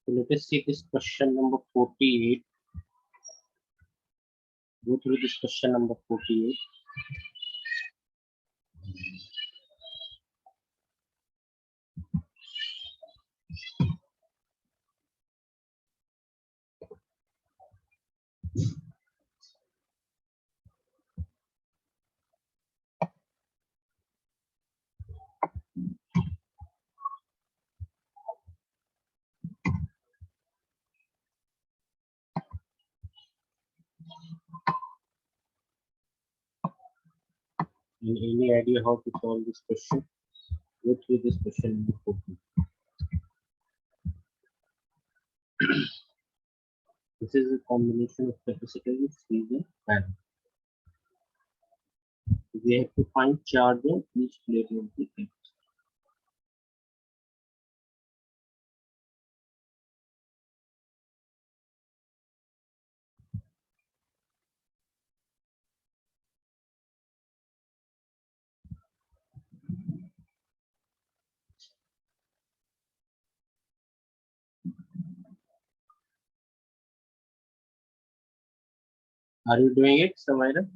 So let us see this question number 48. Go through this question number 48. Any idea how to solve this question? Go through this question number 48. This is a combination of capacitors, series, and we have to find charge of each plate of the capacitor. Are you doing it, Samira?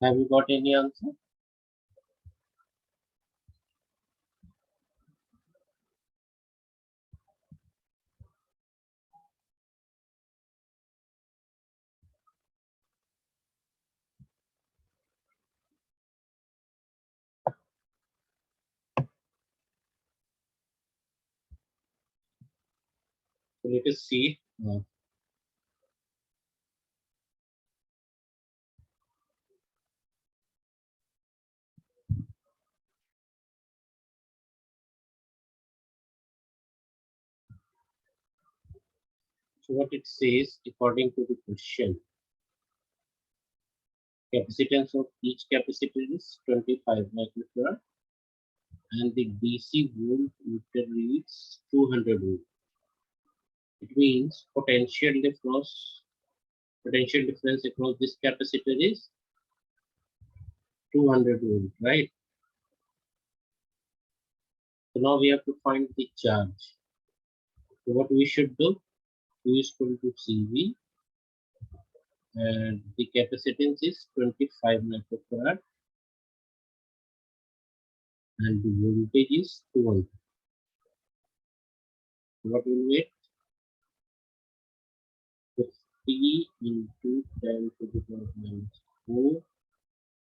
Have you got any answer? So let us see. So what it says, according to the question, capacitance of each capacitor is 25 microfarad and the DC voltmeter reads 200 volt. It means potential difference across this capacitor is 200 volt, right? So now we have to find the charge. So what we should do, Q is equal to CV and the capacitance is 25 microfarad and the voltage is 200. What will we 50 into 10 to the power minus 4.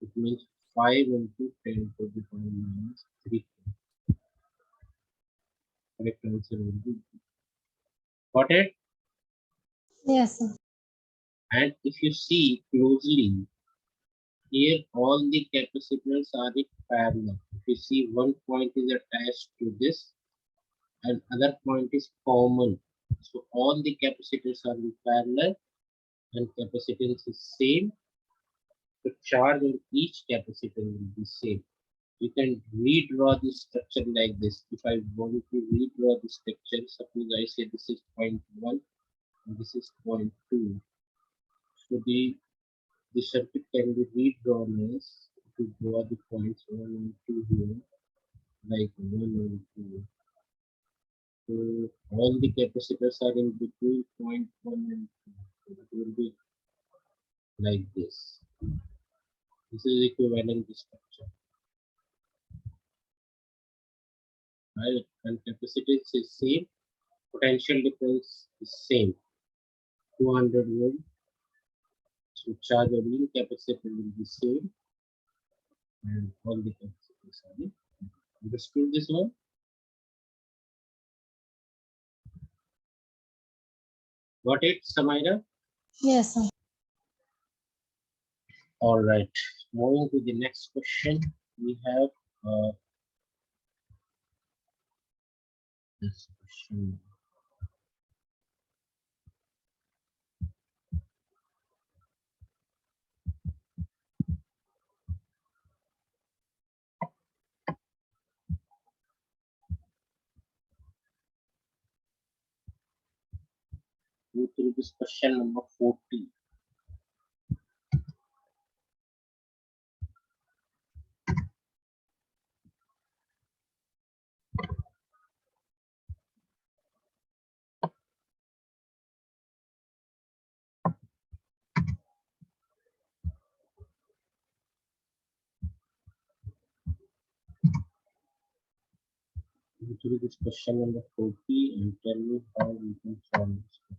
It means 5 into 10 to the power minus 3. Correct answer will be. Got it? Yes, sir. And if you see closely, here all the capacitors are in parallel. If you see one point is attached to this and other point is common. So all the capacitors are in parallel and capacitance is same. The charge on each capacitor will be same. You can redraw this structure like this. If I want to redraw the structure, suppose I say this is point 1 and this is point 2. So the circuit can be redrawn as to draw the points 1 and 2 here, like 1 and 2. So all the capacitors are in between point 1 and 2. So it will be like this. This is equivalent structure. Right? And capacitance is same, potential difference is same, 200 volt. So charge of new capacitor will be same and all the capacitors are the understood this one. Got it, Samaira? Yes, sir. All right. Moving to the next question, we have this question. Go through this question number 40. Go through this question number 40 and tell me how we can solve this question.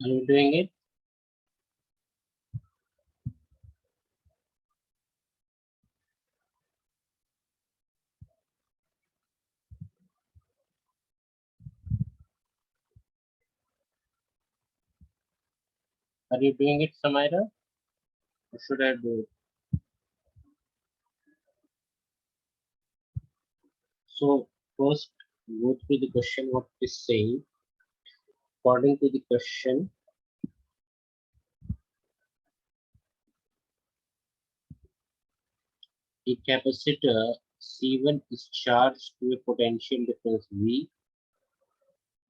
Are you doing it? Are you doing it, Samaira? Or should I do it? So first, go through the question. What it is saying. According to the question, a capacitor C1 is charged to a potential difference V.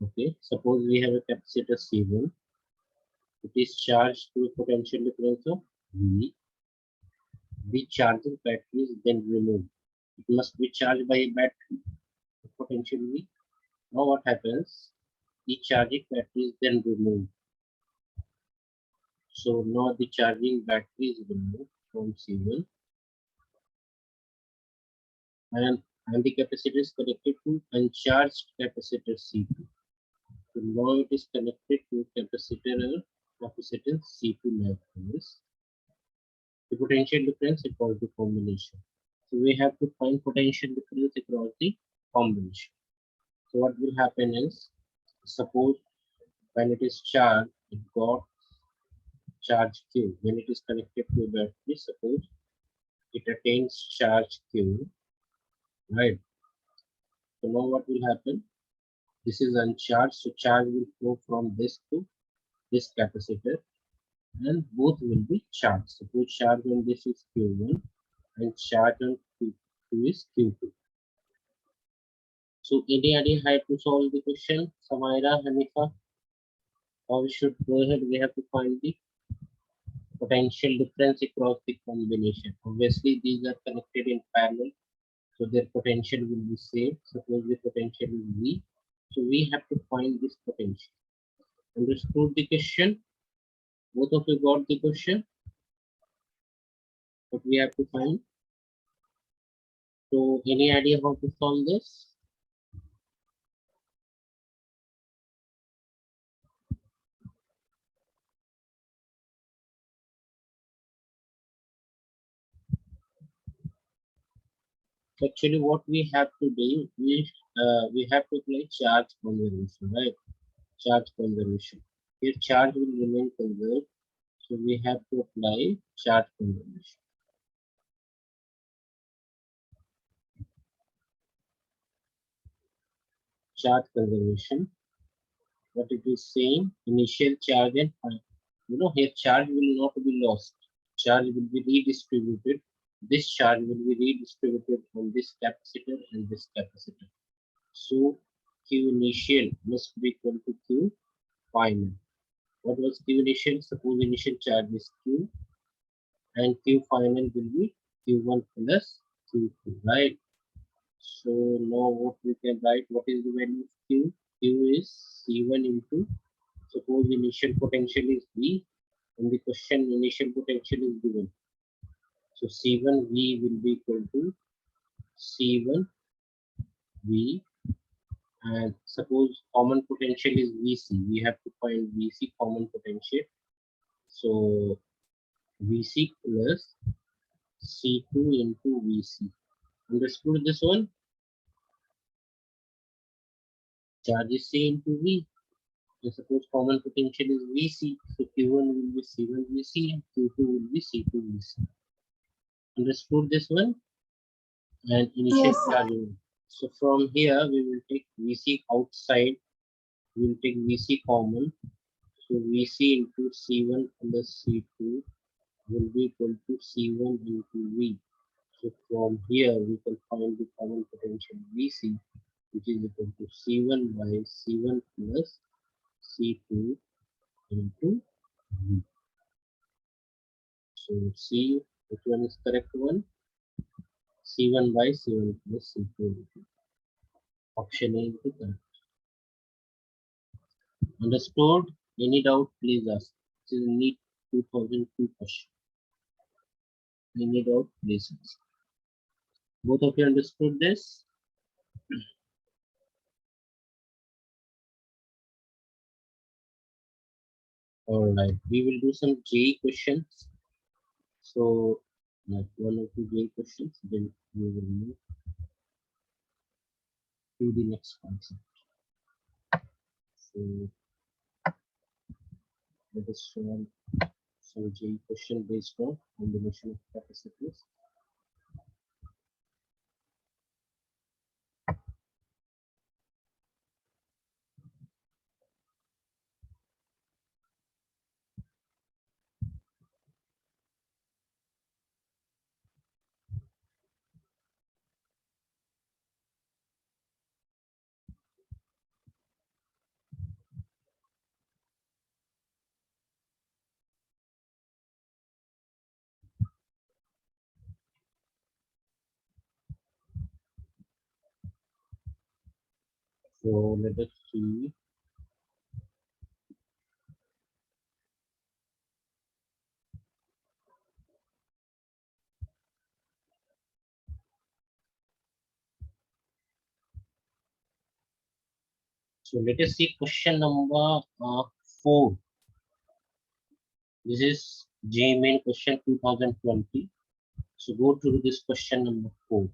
Okay, suppose we have a capacitor C1. It is charged to a potential difference of V. The charging battery is then removed. It must be charged by a battery potentially. Now what happens? The charging battery is then removed. So now the charging battery is removed from C1 and the capacitor is connected to uncharged capacitor C2. So now it is connected to capacitance C2 like this. The potential difference across the combination. So we have to find potential difference across the combination. So what will happen is, suppose when it is charged, it got charge Q. When it is connected to a battery, suppose it attains charge Q, right? So now what will happen? This is uncharged, so charge will flow from this to this capacitor, and both will be charged. Suppose charge on this is Q1 and charge on Q2 is Q2. So any idea how to solve the question, Samaira, Hanifa? Or we should go ahead, we have to find the potential difference across the combination. Obviously, these are connected in parallel, so their potential will be same. Suppose the potential is V. So we have to find this potential. Understood the question? Both of you got the question? What we have to find? So any idea how to solve this? Actually, what we have to do, we have to apply charge conservation, right? Charge conservation. Here charge will remain conserved, so we have to apply charge conservation. Charge conservation. What it is saying, initial charge and here charge will not be lost. Charge will be redistributed. This charge will be redistributed on this capacitor and this capacitor. So Q initial must be equal to Q final. What was Q initial? Suppose initial charge is Q and Q final will be Q1 plus Q2, right? So now what we can write, what is the value of Q? Q is C1 into, suppose initial potential is V and the question initial potential is given. So C1V will be equal to C1V, and suppose common potential is VC. We have to find VC common potential. So VC plus C2 into VC. Understood this one? Charge is C into V. So suppose common potential is VC. So Q1 will be C1 VC and Q2 will be C2 VC. Understood this one? And initial Yes, sir. charging. So from here we will take VC outside. We will take VC common. So VC into C1 plus C2 will be equal to C1 into V. So from here we can find the common potential VC, which is equal to C1 by C1 plus C2 into V. So C, which one is correct one? C1 by C1 plus C2 into option A is the correct. Understood? Any doubt, please ask. This is NEET 2002 question. Any doubt, please ask. Both of you understood this? All right, we will do some JEE questions. So, like one or two JEE questions, then we will move to the next concept. So, let us solve some JEE question based on combination of capacitors. So, let us see. So, let us see question number 4. This is JEE main question 2020. So, go to this question number 4.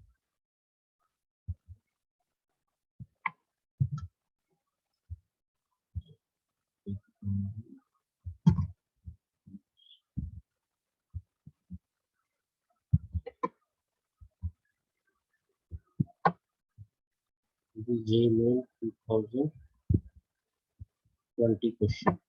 This is JEE main 2020 question.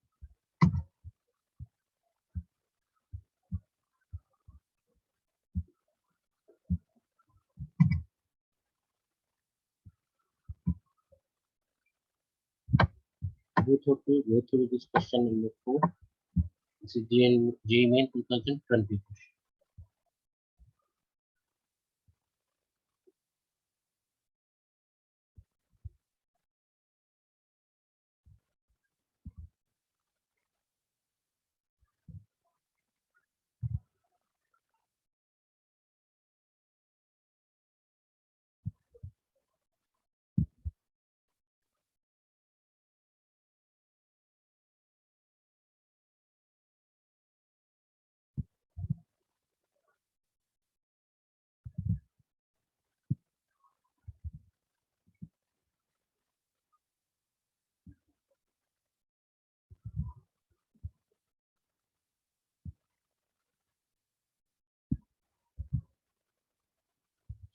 Go through this question number 4. This is JEE main 2020 question.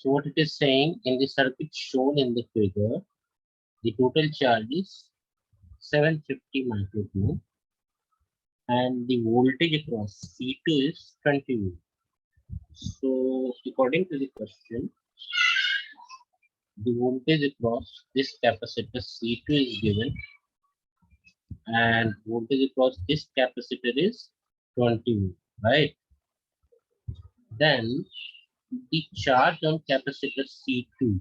So what it is saying, in the circuit shown in the figure, the total charge is 750 microcoulomb and the voltage across C2 is 20 volt. So according to the question, the voltage across this capacitor C2 is given and voltage across this capacitor is 20 volt, right? Then the charge on capacitor C2.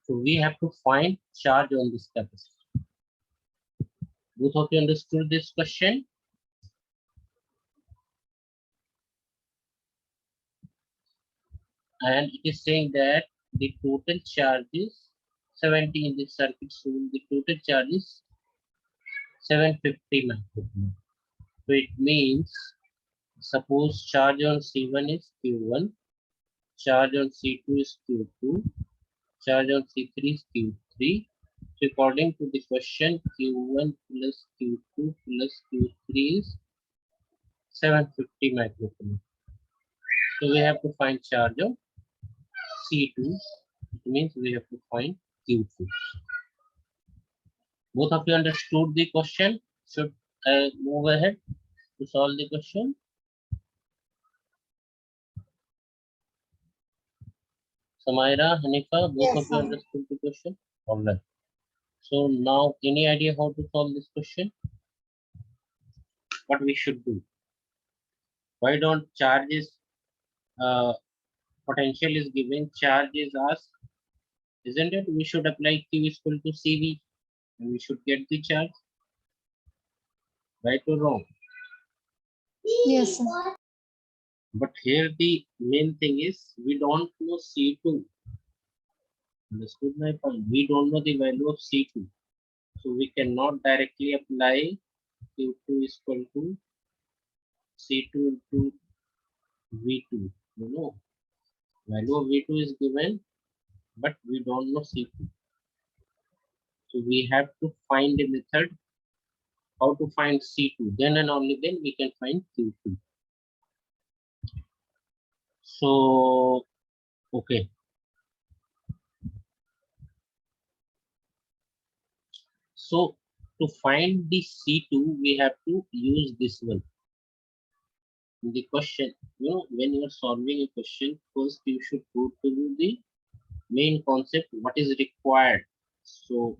So we have to find charge on this capacitor. Both of you understood this question? And it is saying that the total charge is 70 in this circuit. So the total charge is 750 microcoulomb. So it means suppose charge on C1 is Q1, charge on C2 is Q2, charge on C3 is Q3. So according to the question, Q1 plus Q2 plus Q3 is 750 microcoulomb. So we have to find charge of C2. It means we have to find Q2. Both of you understood the question. Should I move ahead to solve the question? Samaira, Hanifa, both Yes, of you sir. understood the question? Alright. So now, any idea how to solve this question? What we should do? Why don't charges, potential is given, charge is asked, isn't it? We should apply Q is equal to CV and we should get the charge. Right or wrong? Yes, sir. But here the main thing is we don't know C2. Understood my point? We don't know the value of C2. So we cannot directly apply Q2 is equal to C2 into V2. You know, value of V2 is given, but we don't know C2. So we have to find a method how to find C2. Then and only then we can find Q2. So, okay. So to find the C2, we have to use this one. In the question, you know, when you are solving a question, first you should go to the main concept, what is required. So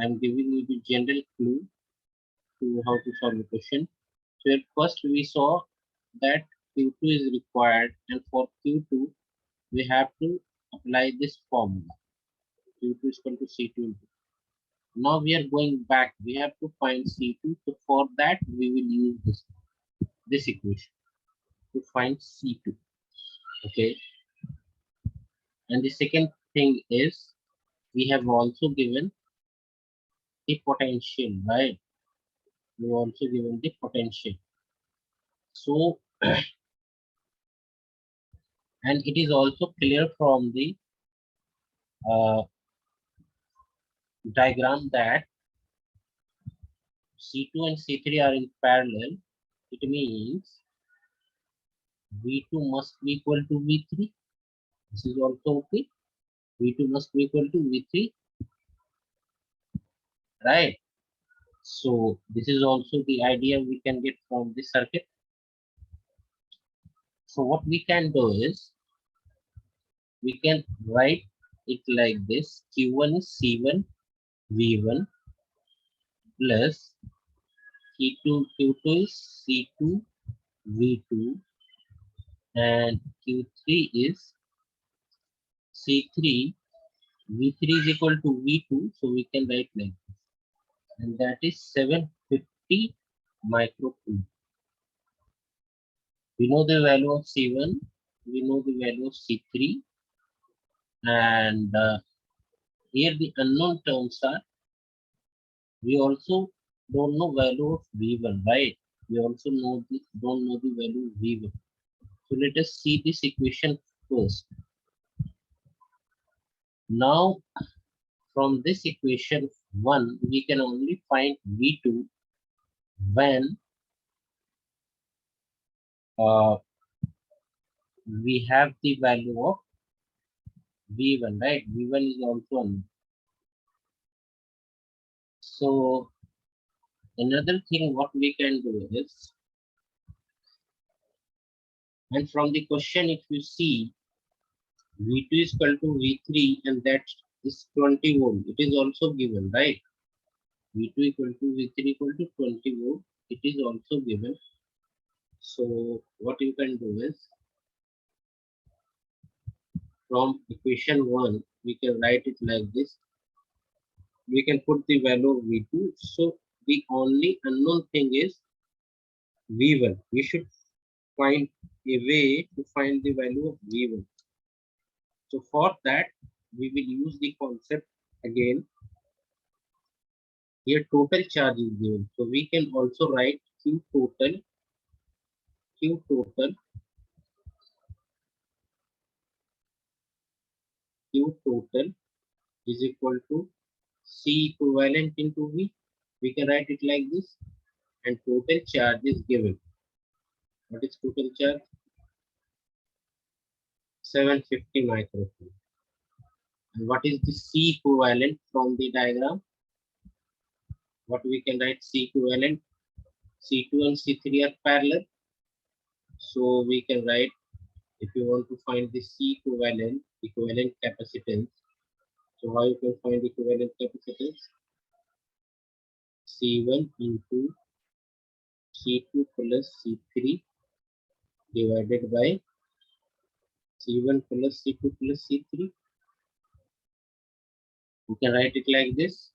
I'm giving you the general clue to how to solve the question. So at first we saw that Q2 is required, and for Q2 we have to apply this formula. Q2 is equal to C2 into. Now we are going back. We have to find C2. So for that we will use this equation to find C2. Okay. And the second thing is we have also given the potential, right? We have also given the potential. So and it is also clear from the uh, diagram that C2 and C3 are in parallel. It means V2 must be equal to V3. This is also okay. V2 must be equal to V3, right? So this is also the idea we can get from the circuit. So what we can do is we can write it like this: Q1 is C1 V1 plus Q2 is C2 V2 and Q3 is C3 V3 is equal to V2, so we can write like this, and that is 750 microcoulomb. We know the value of C1, we know the value of C3, and here the unknown terms are, we also don't know value of V1, right? We also don't know the value of V1. So let us see this equation first. Now from this equation 1, we can only find V2 when uh, we have the value of V1, right? V1 is also unknown. So another thing what we can do is, and from the question if you see V2 is equal to V3 and that is 20 volt, it is also given, right? V2 equal to V3 equal to 20 volt, it is also given. So what you can do is, from equation 1 we can write it like this. We can put the value of V2. So the only unknown thing is V1. We should find a way to find the value of V1. So for that, we will use the concept again. Here total charge is given. So we can also write Q total is equal to C equivalent into V. We can write it like this. And total charge is given. What is total charge? 750 microcoulomb. And what is the C equivalent from the diagram? What we can write C equivalent? C2 and C3 are parallel. So we can write, if you want to find the C equivalent capacitance. So how you can find equivalent capacitance? C1 into C2 plus C3 divided by C1 plus C2 plus C3. You can write it like this.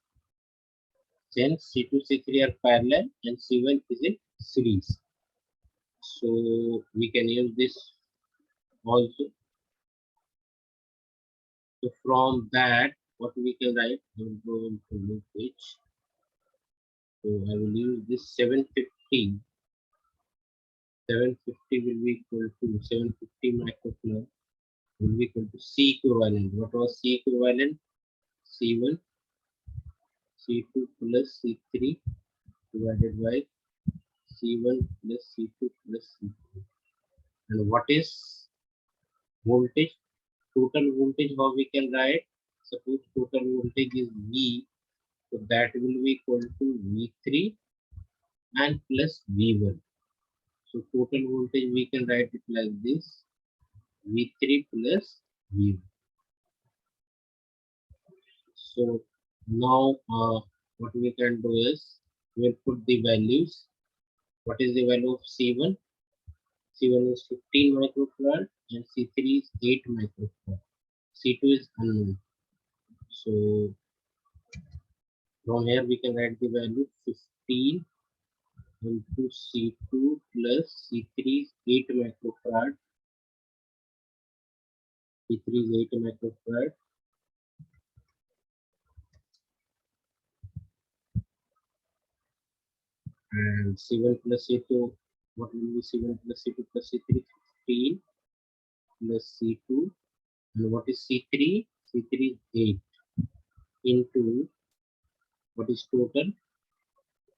Since C2, C3 are parallel and C1 is in series. So we can use this also. So from that, what we can write, we'll go into new page. So I will use this 750. 750 will be equal to 750 microfarad will be equal to C equivalent. What was C equivalent? C1, C2 plus C3 divided by C1 plus C2 plus C3. And what is voltage? Total voltage, how we can write? Suppose total voltage is V, so that will be equal to V3 and plus V1. So total voltage we can write it like this, V3 plus V1. So now what we can do is we'll put the values. What is the value of C1? C1 is 15 microfarad and C3 is 8 microfarad. C2 is unknown. So from here we can write the value 15 into C2 plus C3 is 8 microfarad. C3 is 8 microfarad and C1 plus C2. What will be C1 plus C2 plus C3? 15 plus C2. And what is C3? C3 is 8 into what is total?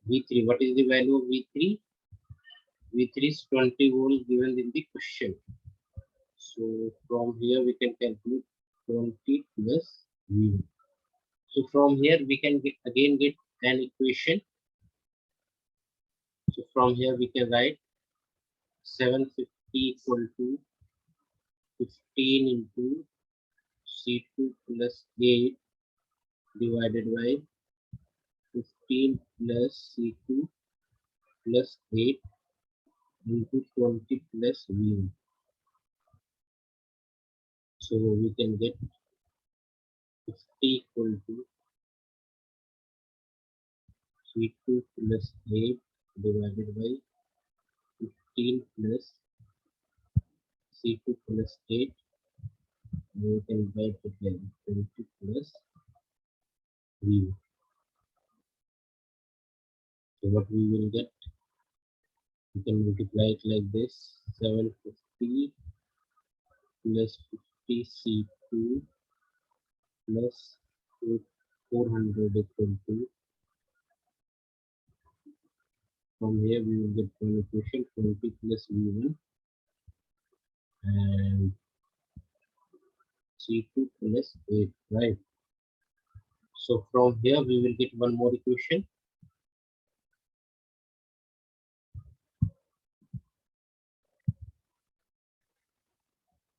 V3. What is the value of V3? V3 is 20 volts given in the question. So from here we can calculate 20 plus V1. So from here we can again get an equation. So from here we can write 750 equal to 15 into C2 plus 8 divided by 15 plus C2 plus 8 into 20 plus V1. So we can get 50 equal to C2 plus 8 divided by 15 plus C2 plus 8. We can write it like 20 plus V1. So what we will get, we can multiply it like this, 750 plus 50 C2 plus 400 equal to, from here we will get one equation, 20 plus V1 and C2 plus 8, right? So from here we will get one more equation.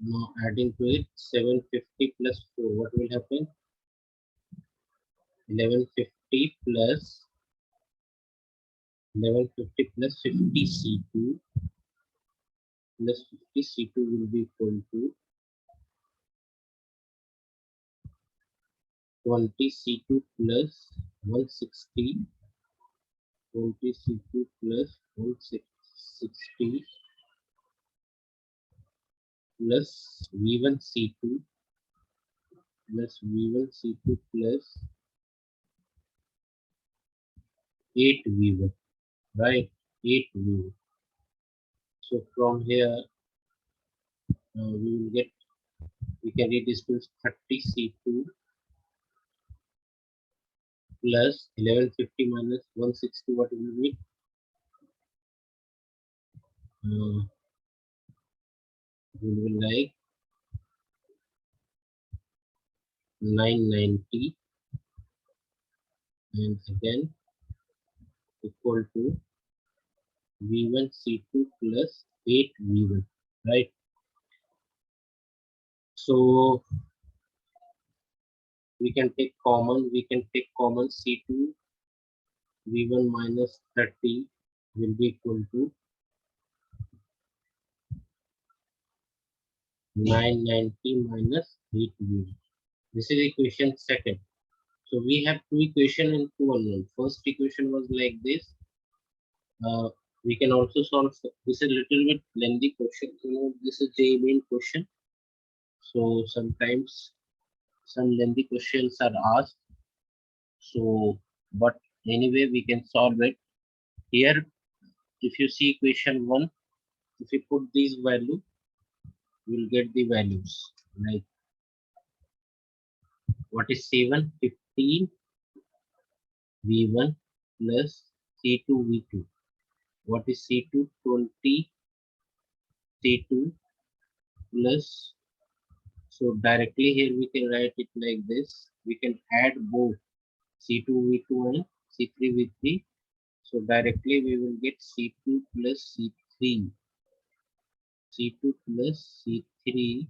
Now adding to it 750 plus 4, what will happen? 1150 plus 1150 plus 50 C2 plus 50 C2 will be equal to 20 C2 plus 160, 20 C2 plus 160 plus V1 C2 plus V1 C2 plus 8 V1, right? 8 V1. So from here we will get, we can read this to 30 C2 plus 1150 minus 160, what will be? We will like 990 and again equal to V1 C2 plus 8 V1, right? So we can take common, C2 V1 minus 30 will be equal to 990 minus 8 V1. This is equation second. So we have two equation and two unknown. First equation was like this. We can also solve this is a little bit lengthy question. You know, this is JEE main question. So sometimes some lengthy questions are asked. So, but Anyway, we can solve it. Here, if you see equation 1, if you put these value, you will get the values. Like what is C1? 15 V1 plus C2 V2. What is C2? 20 C2 plus. So directly here we can write it like this. We can add both C2 V2 and C3 V3. So directly we will get C2 plus C3. C2 plus C3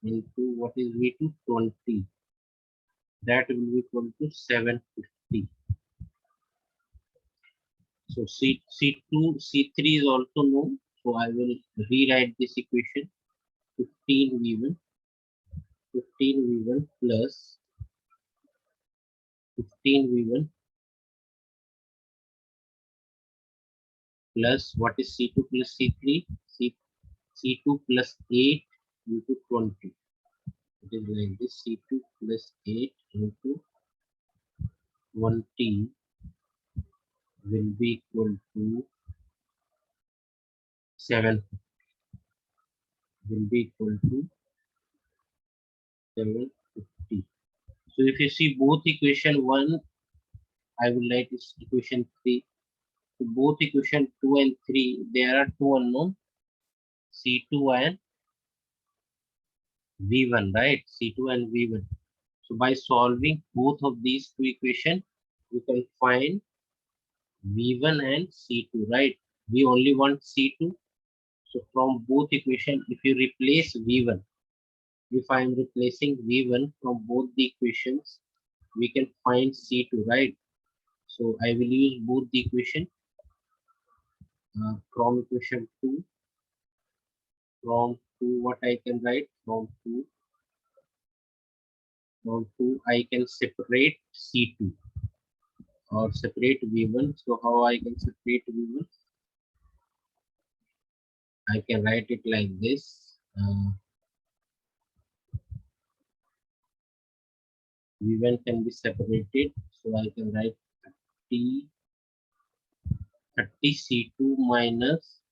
into what is V2? 20. That will be equal to 750. So C2, C3 is also known. So I will rewrite this equation. 15 V1, 15 V1 plus 15 V1 plus what is C2 plus C3? C2 plus 8 into 20. It is like this. C2 plus 8 into 20 will be equal to 7. Will be equal to 750. So if you see both equation 1, I will write this equation 3. So both equation 2 and 3, there are two unknown, C2 and V1, right? C2 and V1. So by solving both of these two equations, we can find V1 and C2, right? We only want C2. So from both equation, if you replace V1, if I am replacing V1 from both the equations, we can find C2, right? So I will use both the equation from equation 2. From 2, what I can write? From 2, I can separate C2 or separate V1. So how I can separate V1? I can write it like this. V1 can be separated. So I can write 30 C2 minus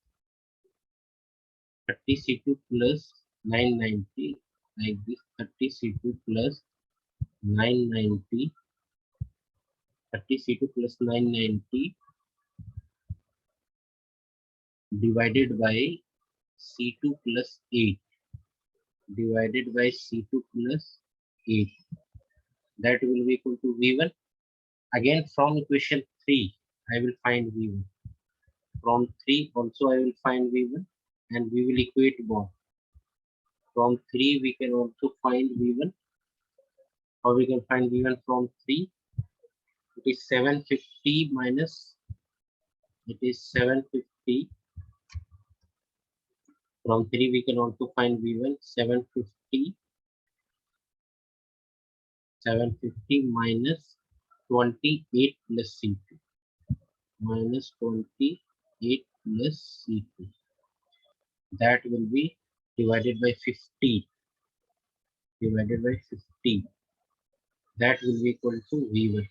30 C2 plus 990, like this. 30 C2 plus 990, 30 C2 plus 990 divided by C2 plus 8, divided by C2 plus 8. That will be equal to V1. Again from equation 3, I will find V1. From 3 also I will find V1, and we will equate both. From 3 we can also find V1. Or we can find V1 from 3. It is 750 minus, it is 750. From 3 we can also find V1. 750 minus 28 plus C2. Minus 28 plus C2. That will be divided by 50. Divided by 50. That will be equal to V1.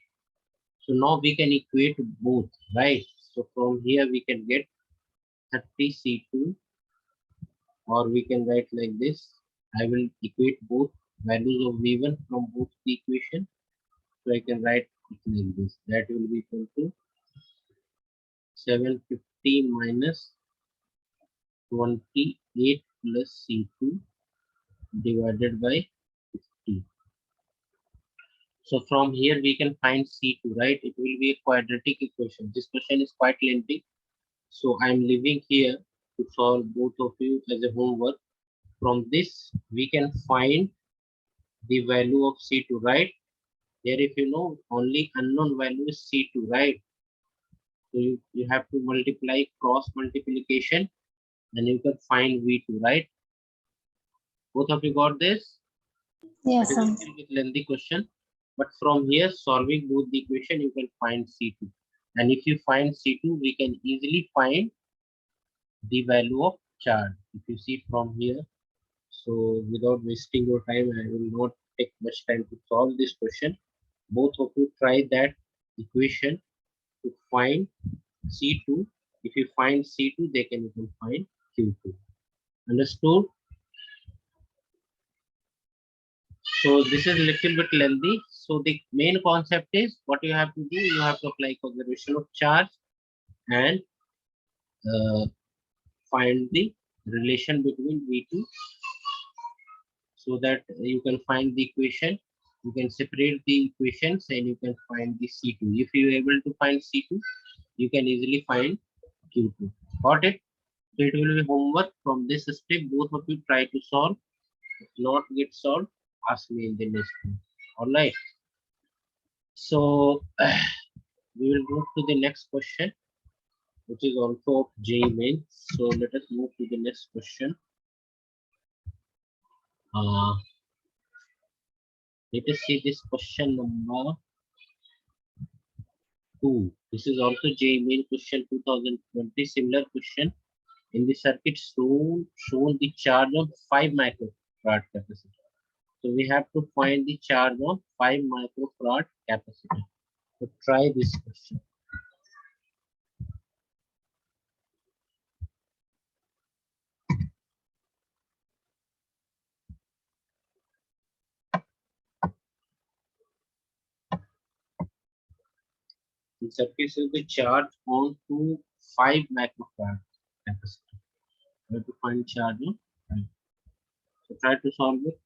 So now we can equate both, right? So from here we can get 30 C2, or we can write like this. I will equate both values of V1 from both the equation. So I can write it like this. That will be equal to 750 minus 28 plus C2 divided by 50. So from here we can find C2, right? It will be a quadratic equation. This question is quite lengthy. So I'm leaving here to solve both of you as a homework. From this, we can find the value of C2, right? Here, if you know, only unknown value is C2, right? So you have to multiply, cross multiplication, and you can find V2, right? Both of you got this? It Yes, is a sir. little bit lengthy question, but from here, solving both the equation, you can find C2. And if you find C2, we can easily find the value of charge. If you see from here, so without wasting your time, I will not take much time to solve this question. Both of you try that equation to find C2. If you find C2, they can even find Q2. Understood? So this is a little bit lengthy. So the main concept is what you have to do. You have to apply conservation of charge and uh, find the relation between V2 so that you can find the equation. You can separate the equations and you can find the C2. If you are able to find C2, you can easily find Q2. Got it? So it will be homework from this step. Both of you try to solve. If not get solved, ask me in the next one. All right. So we will move to the next question, which is also of JEE main. So let us move to the next question. Uh, let us see this question number 2. This is also JEE main question 2020. Similar question. In the circuit shown the charge of 5 microfarad capacitor. So we have to find the charge of 5 microfarad capacitor. So try this question. The circuit will be charged on to 5 microfarad capacitor. We have to find charge of 5. So try to solve it.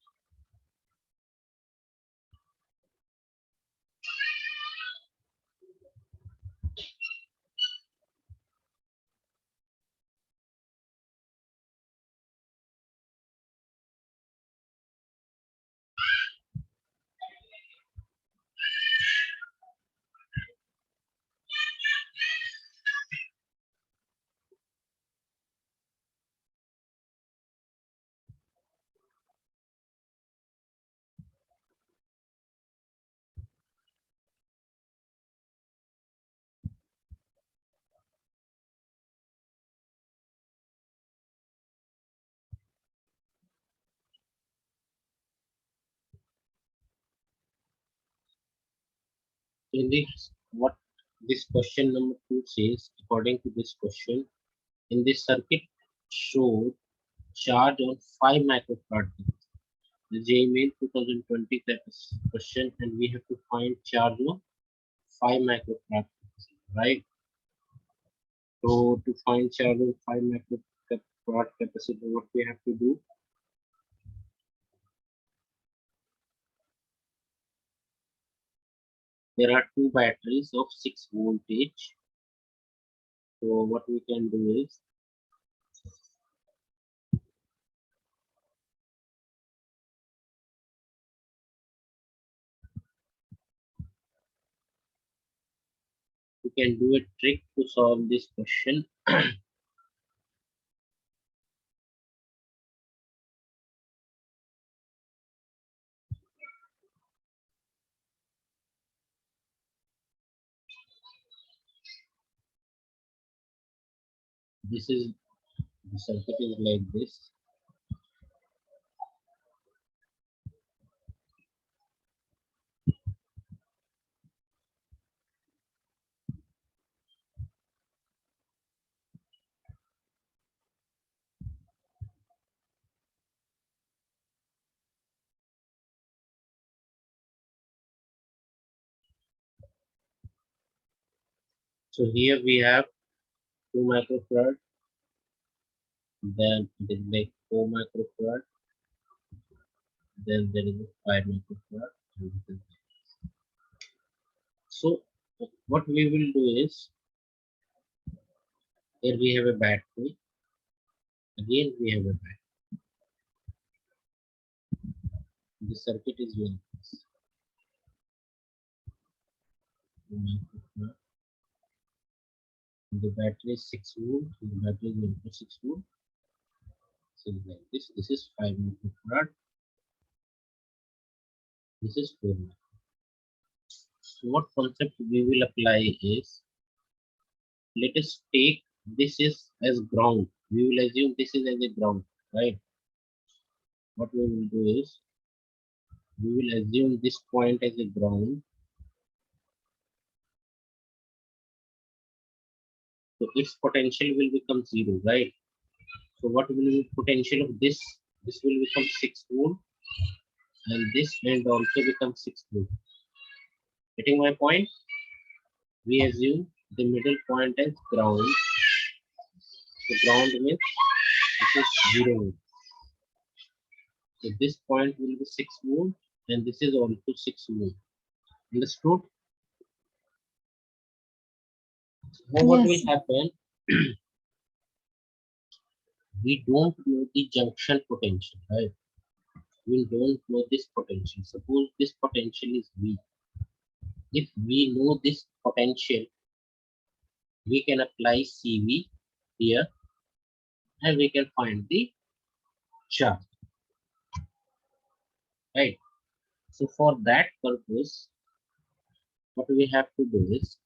In this, what this question number 2 says, according to this question, in this circuit showed charge on 5 microfarad. The JMail 2020 question, and we have to find charge of 5 microfarad, right? So to find charge of 5 microfarad capacitor, what we have to do? There are two batteries of 6 voltage. So what we can do is we can do a trick to solve this question. This is the circuit is like this. So here we have 2 microfarad, then it is like 4 microfarad, then there is a 5 microfarad. So what we will do is, here we have a battery, again we have a battery. The circuit is like this. 2 microfarad. The battery is 6 volt, the battery is into 6 volt. So like this, this is 5 microfarad, this is 4 microfarad. So what concept we will apply is, let us take this is as ground. We will assume this is as a ground, right? What we will do is, we will assume this point as a ground So its potential will become 0, right? So what will be potential of this? This will become 6 volt and this will also become 6 volt. Getting my point? We assume the middle point as ground. So ground means this is 0 volt. So this point will be 6 volt and this is also 6 volt. Understood? Now what will Yes. happen? We don't know the junction potential, right? We don't know this potential. Suppose this potential is V. If we know this potential, we can apply CV here and we can find the charge, right? So for that purpose, what we have to do is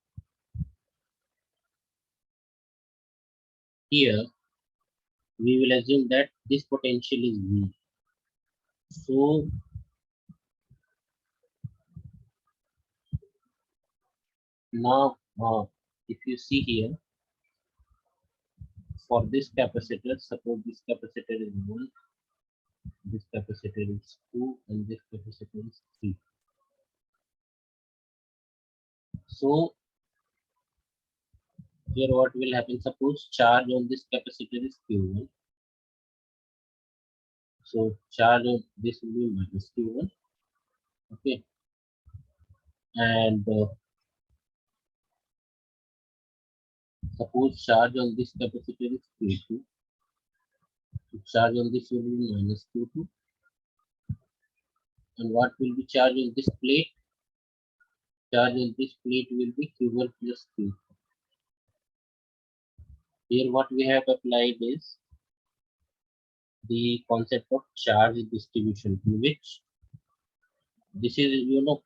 here we will assume that this potential is V. So now if you see here for this capacitor, suppose this capacitor is 1, this capacitor is 2 and this capacitor is 3. So here what will happen, suppose charge on this capacitor is Q1. So charge on this will be minus Q1. Okay. And suppose charge on this capacitor is Q2. So charge on this will be minus Q2. And what will be charge on this plate? Charge on this plate will be Q1 plus Q2. Here what we have applied is the concept of charge distribution, in which this is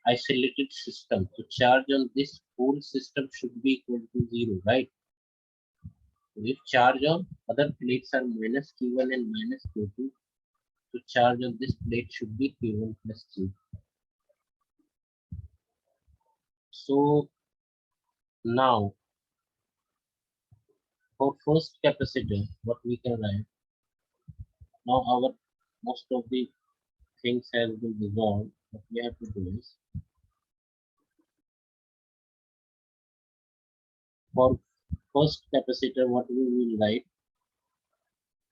isolated system. So charge on this whole system should be equal to 0, right? So if charge on other plates are minus Q1 and minus Q2, so charge on this plate should be Q1 plus Q2. So now for first capacitor, what we can write, now our most of the things has been resolved. What we have to do is for first capacitor, what we will write,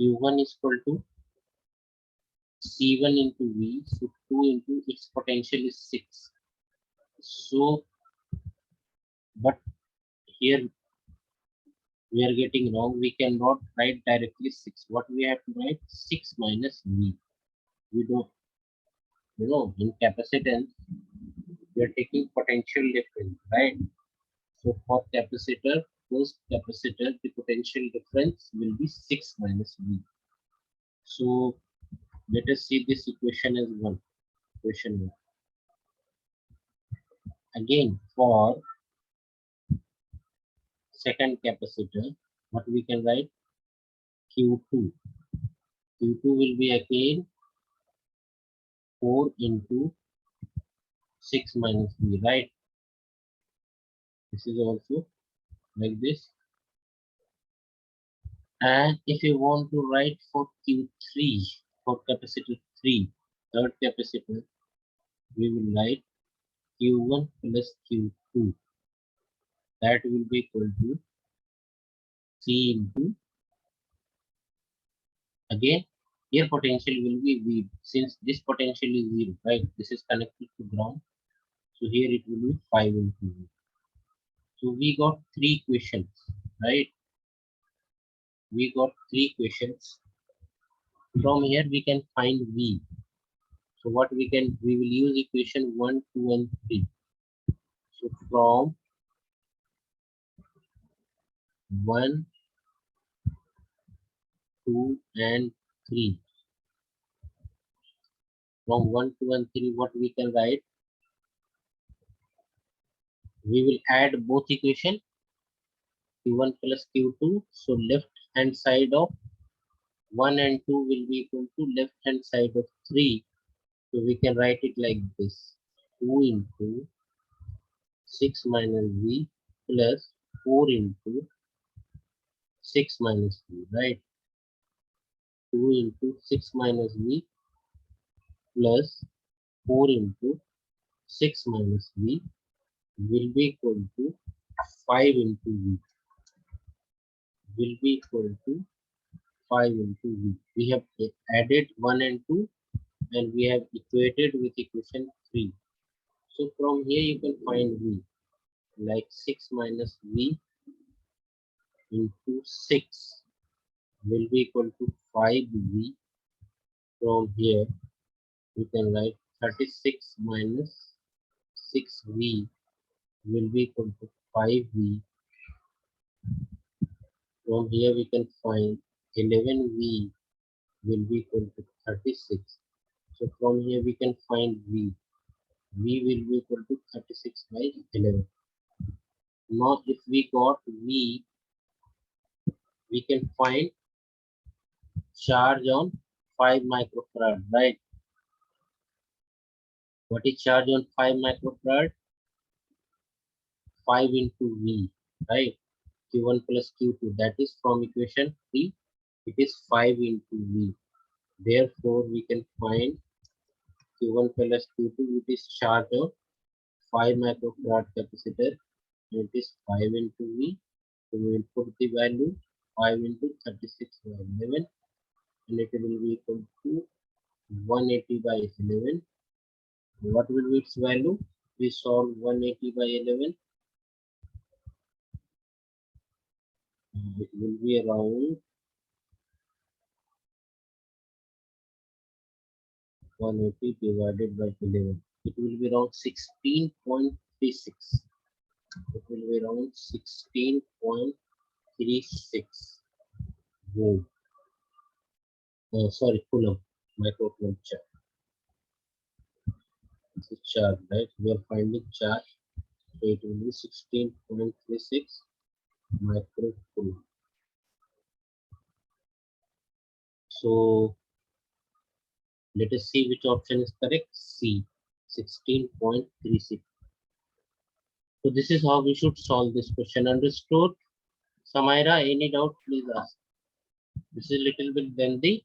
Q1 is equal to C1 into V, so 2 into its potential is 6. So, but here we are getting wrong. We cannot write directly 6. What we have to write, 6 minus V. We don't, in capacitance, we are taking potential difference, right? So for capacitor, first capacitor, the potential difference will be 6 minus V. So let us see this equation as one. Equation 1. Again, for second capacitor, what we can write, Q2. Q2 will be again 4 into 6 minus V, right? This is also like this. And if you want to write for Q3, for capacitor 3, third capacitor, we will write Q1 plus Q2. That will be equal to C into, again, here potential will be V. Since this potential is 0, right? This is connected to ground. So here it will be 5 into V. So we got 3 questions, right? We got 3 questions. From here we can find V. So what we will use equation 1, 2 and 3. So from 1, 2 and 3. From 1, 2 and 3, what we can write? We will add both equation, Q1 plus Q2. So left hand side of 1 and 2 will be equal to left hand side of 3. So we can write it like this. 2 into 6 minus V plus 4 into 6 minus v, right? 2 into 6 minus v plus 4 into 6 minus v will be equal to 5 into v, will be equal to 5 into v. We have added 1 and 2 and we have equated with equation 3. So from here you can find v, like 6 minus v into 6 will be equal to 5v. From here we can write 36 minus 6v will be equal to 5v. From here we can find 11v will be equal to 36. So from here we can find v. V will be equal to 36 by 11. Now if we got v, we can find charge on 5 microfarad, right? What is charge on 5 microfarad? 5 into v, right? Q1 plus Q2, that is from equation 3. It is 5 into v. Therefore, we can find Q1 plus Q2, it is charge of 5 microfarad capacitor. It is 5 into v. So we will put the value 5 into 36 by 11 and it will be equal to 180 by 11. What will be its value? We solve 180 by 11. It will be around 180 divided by 11. It will be around 16.36. It will be around 16.36 volt. Sorry, coulomb, microcoulomb charge. This is charge, right? We are finding charge. So it will be 16.36 microcoulomb. So let us see which option is correct. C, 16.36. So this is how we should solve this question. Understood? Samaira, any doubt, please ask. This is a little bit lengthy,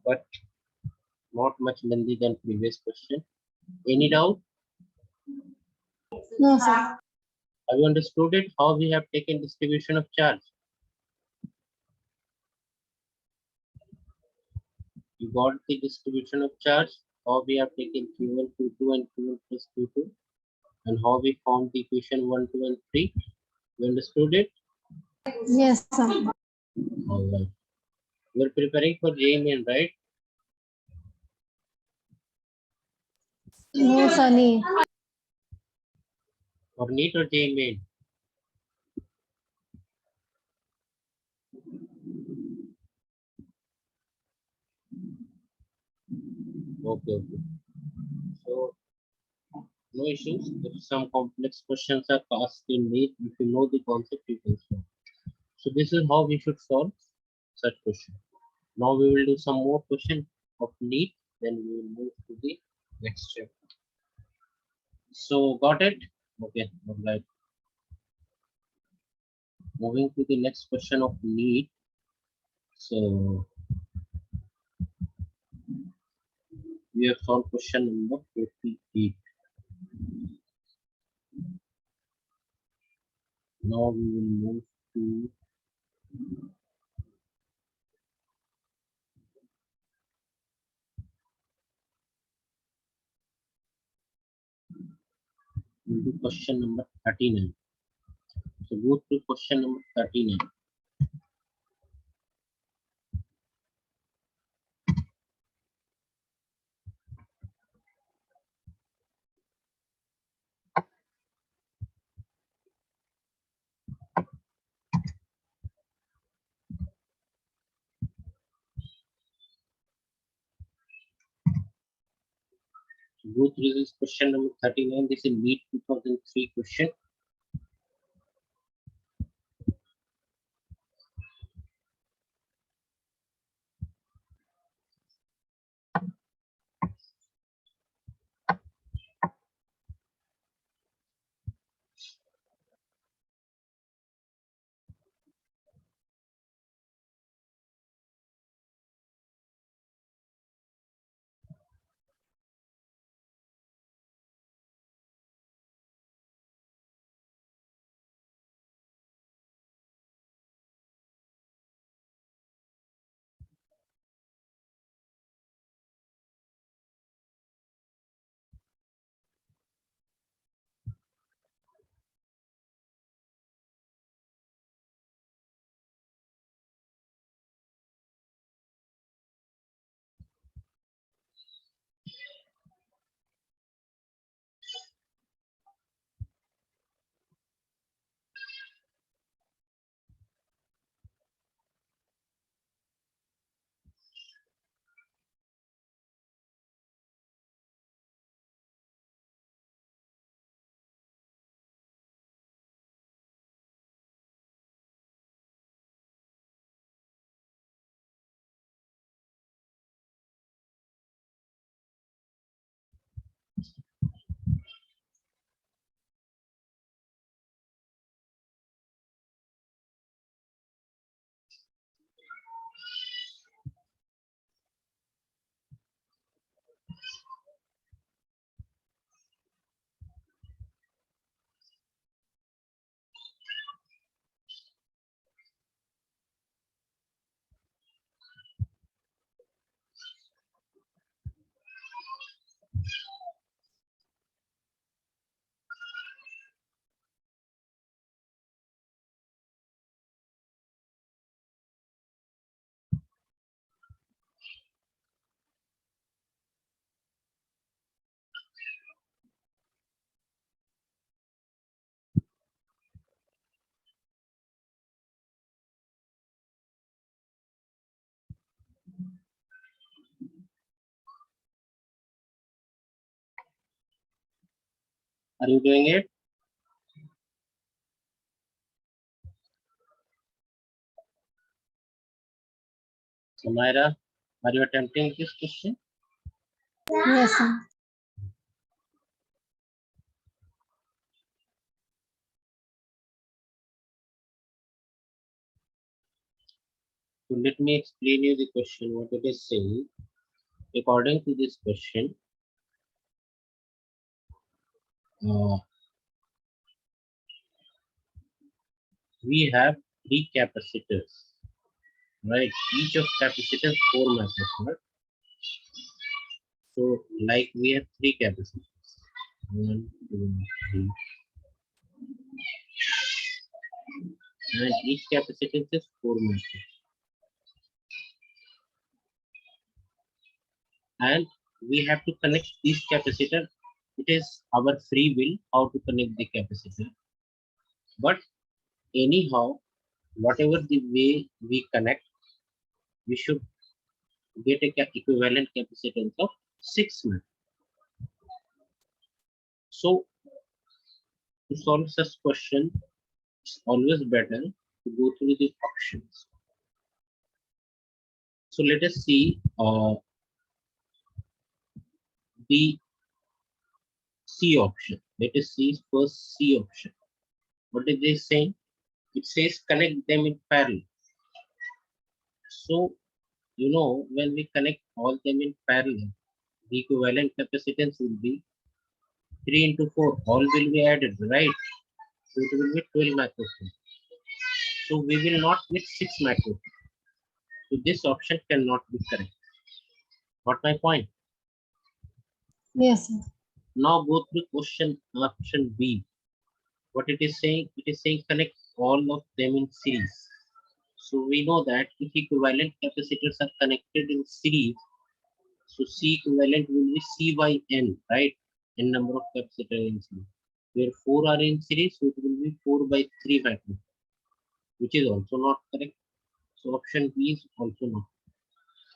but not much lengthy than previous question. Any doubt? No, sir. Have you understood it? How we have taken distribution of charge? You got the distribution of charge. How we have taken Q1, Q2 and Q1 plus Q2. And how we formed the equation 1, 2 and 3. You understood it? Yes, sir. Alright. You are preparing for JEE main, right? No, Sunny. Or NEET or JEE main? Okay, okay. So no issues. If some complex questions are asked in NEET, if you know the concept, you can solve. So this is how we should solve such question. Now we will do some more question of NEET, then we will move to the next chapter. So got it? Okay, all right. Moving to the next question of NEET. So we have solved question number 58. Now we will move to question number 39. So go to question number 39. So go through this question number 39. This is NEET 2003 question. Are you doing it? Samira, are you attempting this question? Yes, sir. So let me explain you the question, what it is saying. According to this question, uh, we have three capacitors, right? Each of capacitors 4 microfarad. So like we have three capacitors. 1, 2, 3. And each capacitance is 4 microfarad. And we have to connect these capacitor. It is our free will how to connect the capacitor. But anyhow, whatever the way we connect, we should get a equivalent capacitance of 6 microfarad. So to solve such question, it's always better to go through the options. So let us see the C option. Let us see first C option. What is this saying? It says connect them in parallel. So, you know, when we connect all them in parallel, the equivalent capacitance will be 3 into 4. All will be added, right? So it will be 12 microfarad. So we will not get 6 microfarad. So this option cannot be correct. Got my point? Yes, sir. Now go through question option B. What it is saying? It is saying connect all of them in series. So we know that if equivalent capacitors are connected in series, so C equivalent will be C by N, right? N number of capacitors in series. Where 4 are in series, so it will be 4 by 3 factor, which is also not correct. So option B is also not.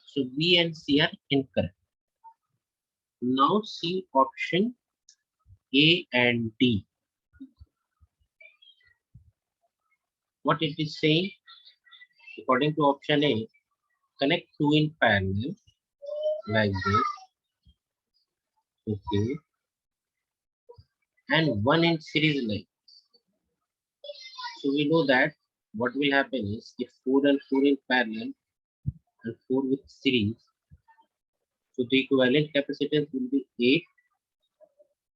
So B and C are incorrect. Now see option A and D. What it is saying, according to option A, connect two in parallel like this, okay, and one in series like. So we know that what will happen is if 4 and 4 in parallel and 4 with series, so the equivalent capacitance will be 8.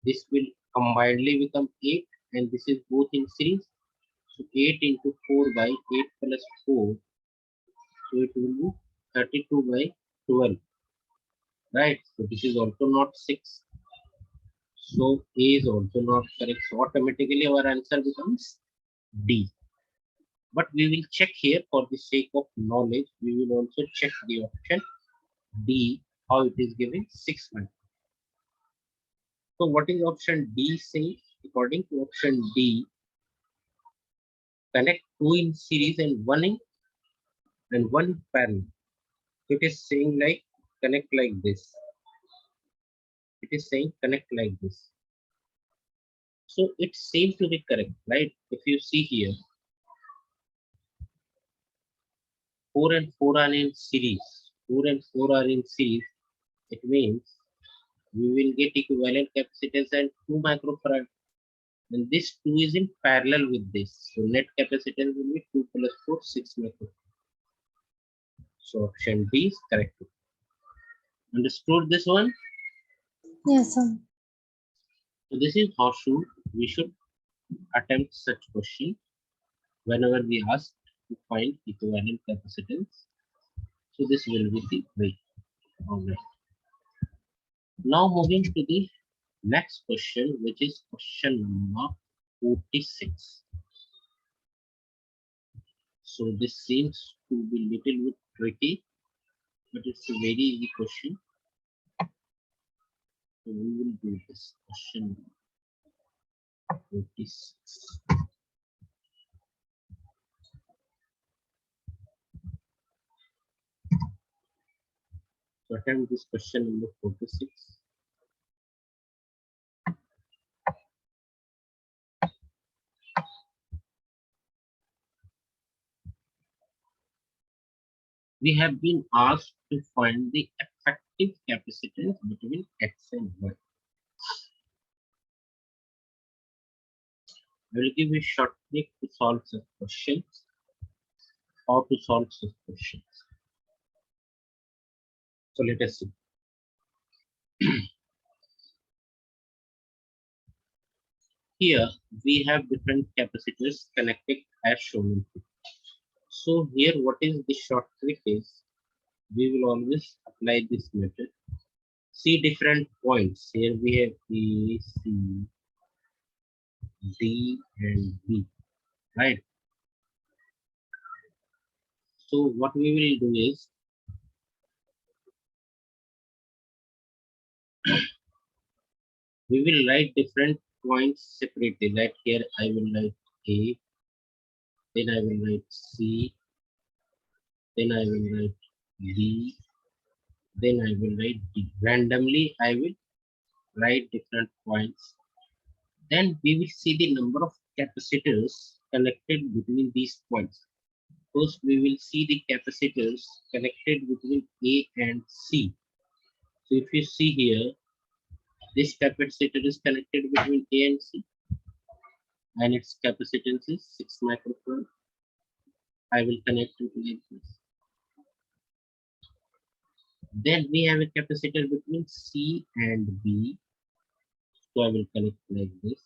This will combinedly become 8, and this is both in series. So 8 into 4 by 8 plus 4, so it will be 32 by 12, right? So this is also not 6. So A is also not correct. So automatically our answer becomes D. But we will check here for the sake of knowledge. We will also check the option D, how it is giving 6 months. So what is option D say? According to option D, connect two in series and one in parallel. It is saying like connect like this. It is saying connect like this. So it seems to be correct, right? If you see here, 4 and 4 are in series. 4 and 4 are in series. It means we will get equivalent capacitance and 2 microfarad. And this 2 is in parallel with this. So net capacitance will be 2 plus 4, 6 microfarad. So option B is correct. Understood this one? Yes, sir. So this is how we should attempt such question whenever we ask to find equivalent capacitance. So this will be the way. Alright. Now moving to the next question, which is question number 46. So this seems to be little bit tricky, but it's a very easy question. So we will do this question 46. So attempt this question number 46. We have been asked to find the effective capacitance between X and Y. I will give you a short trick to solve such questions, how to solve such questions. So let us see. Here we have different capacitors connected as shown in figure. So here what is the short trick is, we will always apply this method. See different points. Here we have A, C, D and B, right? So what we will do is, we will write different points separately. Like here I will write A, then I will write C, then I will write B, then I will write D. Randomly I will write different points. Then we will see the number of capacitors connected between these points. First we will see the capacitors connected between A and C. So if you see here, this capacitor is connected between A and C, and its capacitance is 6 microfarad. I will connect it like this. Then we have a capacitor between C and B, so I will connect like this.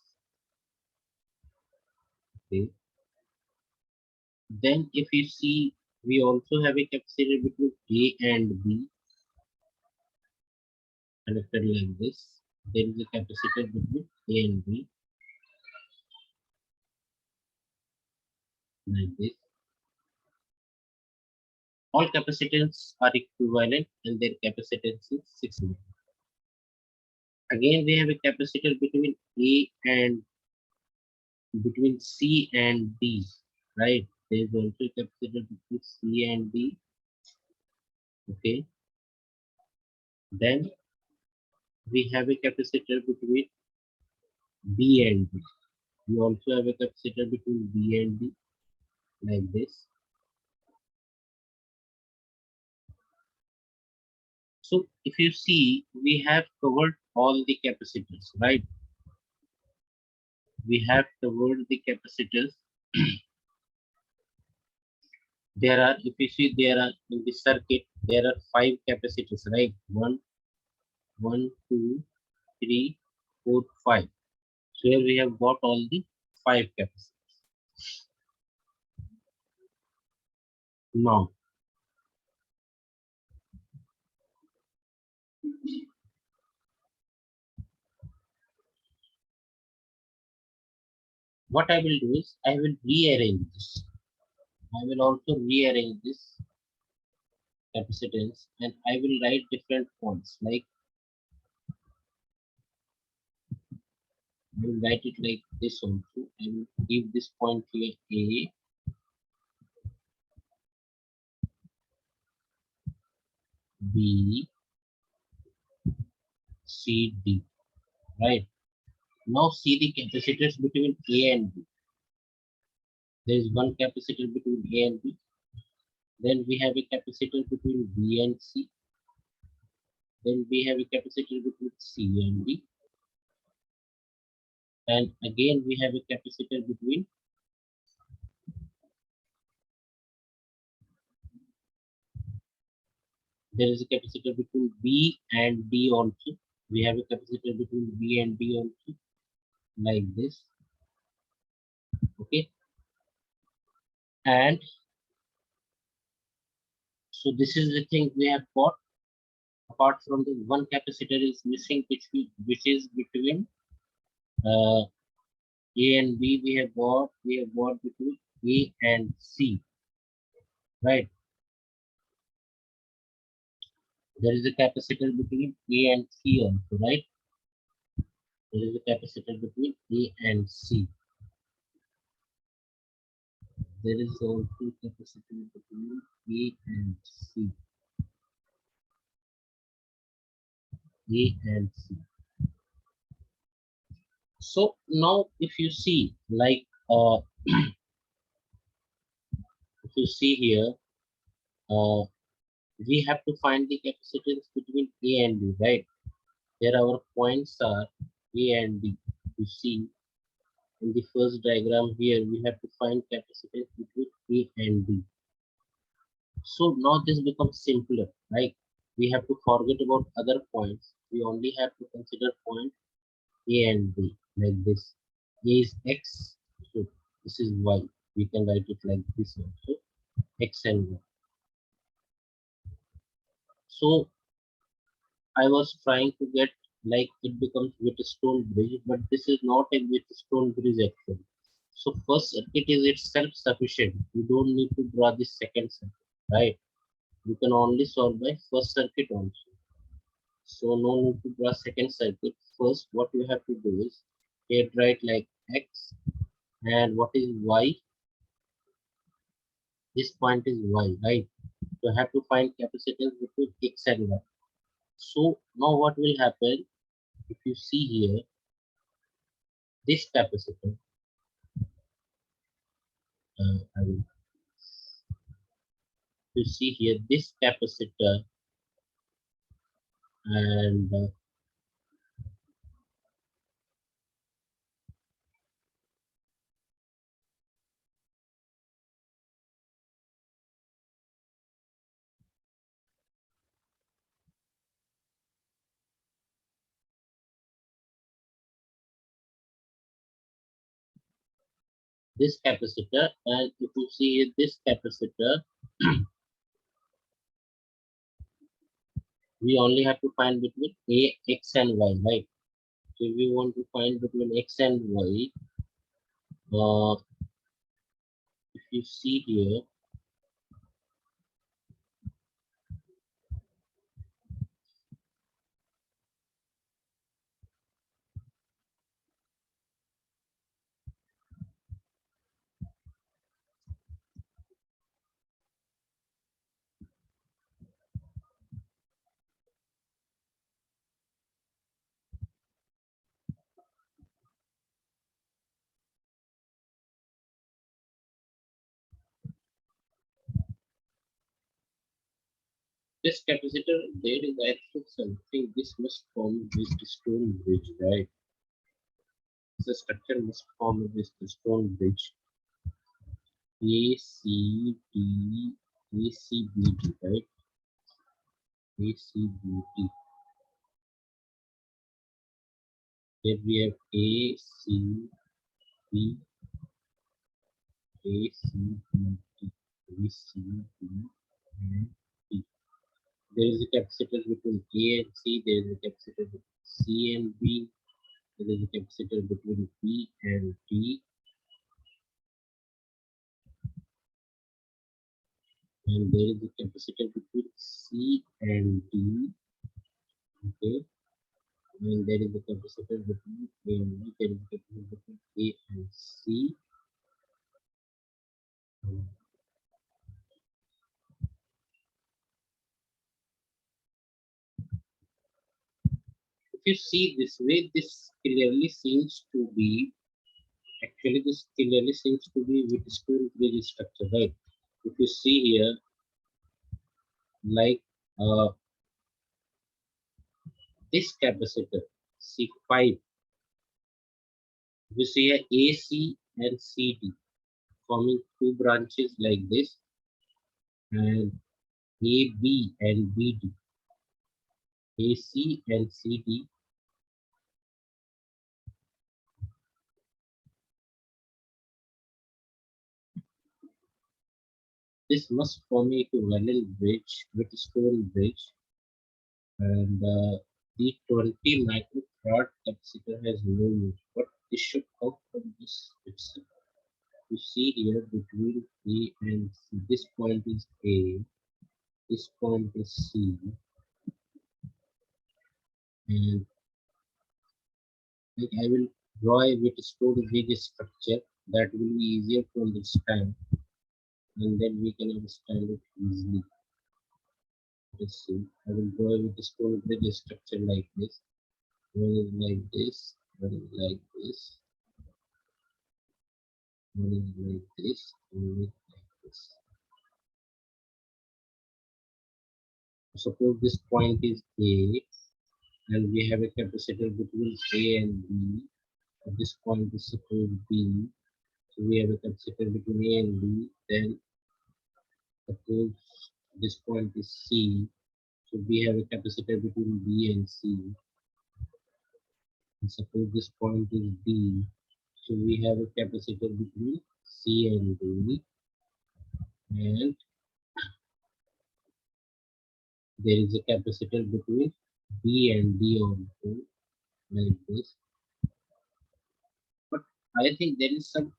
Okay. Then if you see, we also have a capacitor between A and B, connected like this. There is a capacitor between A and B, like this. All capacitance are equivalent and their capacitance is 6 microfarad. Again, we have a capacitor between A and between C and D, right? There is also a capacitor between C and D. Okay. Then we have a capacitor between B and D. We also have a capacitor between B and D, like this. So if you see, we have covered all the capacitors, right? We have covered the capacitors. There are, if you see, there are in the circuit, there are 5 capacitors, right? 1, 2, 3, 4, 5. So here we have got all the 5 capacitors. Now, what I will do is, I will rearrange this. I will also rearrange this capacitance and I will write different points. Like I will write it like this also. I will give this point here A, B, C, D. Right. Now see the capacitors between A and B. There is one capacitor between A and B. Then we have a capacitor between B and C. Then we have a capacitor between C and D. And again we have a capacitor between there is a capacitor between B and D also. We have a capacitor between B and D also, like this. Okay. And so this is the thing we have got. Apart from the one capacitor is missing, which is between A and B. We have got between A and C, right? There is a capacitor between A and C also, right? There is a capacitor between A and C. There is also a capacitor between A and C. A and C. So now if you see, like if you see here, we have to find the capacitance between A and B, right? Here our points are A and B. You see in the first diagram here, we have to find capacitance between A and B. So now this becomes simpler, right? We have to forget about other points. We only have to consider point A and B like this. A is X, so this is Y. We can write it like this also, X and Y. So I was trying to get like it becomes Wheatstone bridge, but this is not a Wheatstone bridge actually. So first circuit is itself sufficient. You don't need to draw the second circuit, right? You can only solve by first circuit also. So no need to draw second circuit. First, what you have to do is here write like X and what is Y? This point is Y, right? So I have to find capacitance between X and Y. So now what will happen if you see here this capacitor? I will you see here this capacitor and this capacitor, and if you see here this capacitor, we only have to find between A, X and Y, right? So if we want to find between X and Y, uh, if you see here, this capacitor, there is actually something, this must form with the stone bridge, right? The structure must form with the stone bridge. A, C, D, A, C, B, D, right? A, C, B, D. Here we have A, C, B, A, C, B, D, A, C, B, and D. There is a capacitor between A and C. There is a capacitor between C and B. There is a capacitor between B and D. And there is a capacitor between C and D. Okay. And there is a capacitor between A and B. There is a capacitor between A and C. If you see this way, this clearly seems to be actually this clearly seems to be with stone bridge structure, right? If you see here, like this capacitor C5, we see a AC and CD forming two branches like this, and AB and BD, AC and CD. This must form a equivalent bridge with stone bridge, and the 20 microfarad capacitor has no use, but this should come from this itself. You see here between A and C, this point is A, this point is C, and like I will draw a bit stone bridge structure that will be easier to understand, and then we can understand it easily. Let's see. I will draw a bit stone bridge structure like this. One is like this, one is like this, one is like this, and one is like this. Suppose this point is A and we have a capacitor between A and B. This point is suppose B. So we have a capacitor between A and B. Then suppose this point is C. So we have a capacitor between B and C. And suppose this point is D. So we have a capacitor between C and D. And there is a capacitor between B and D also, like this. But I think there is some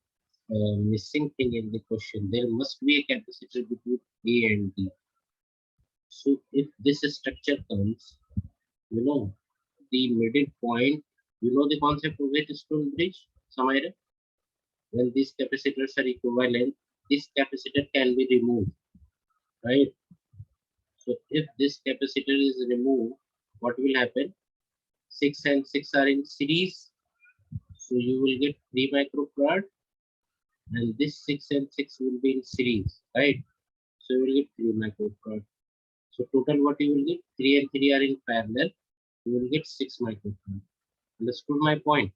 missing thing in the question. There must be a capacitor between A and D. So if this structure comes, you know, the middle point, you know the concept of Wheatstone bridge, Samaira? When these capacitors are equivalent, this capacitor can be removed, right? So if this capacitor is removed, what will happen? 6 and 6 are in series, so you will get 3 microfarad, and this 6 and 6 will be in series, right? So you will get 3 microfarad. So total what you will get? 3 and 3 are in parallel, you will get 6 microfarad. Understood my point?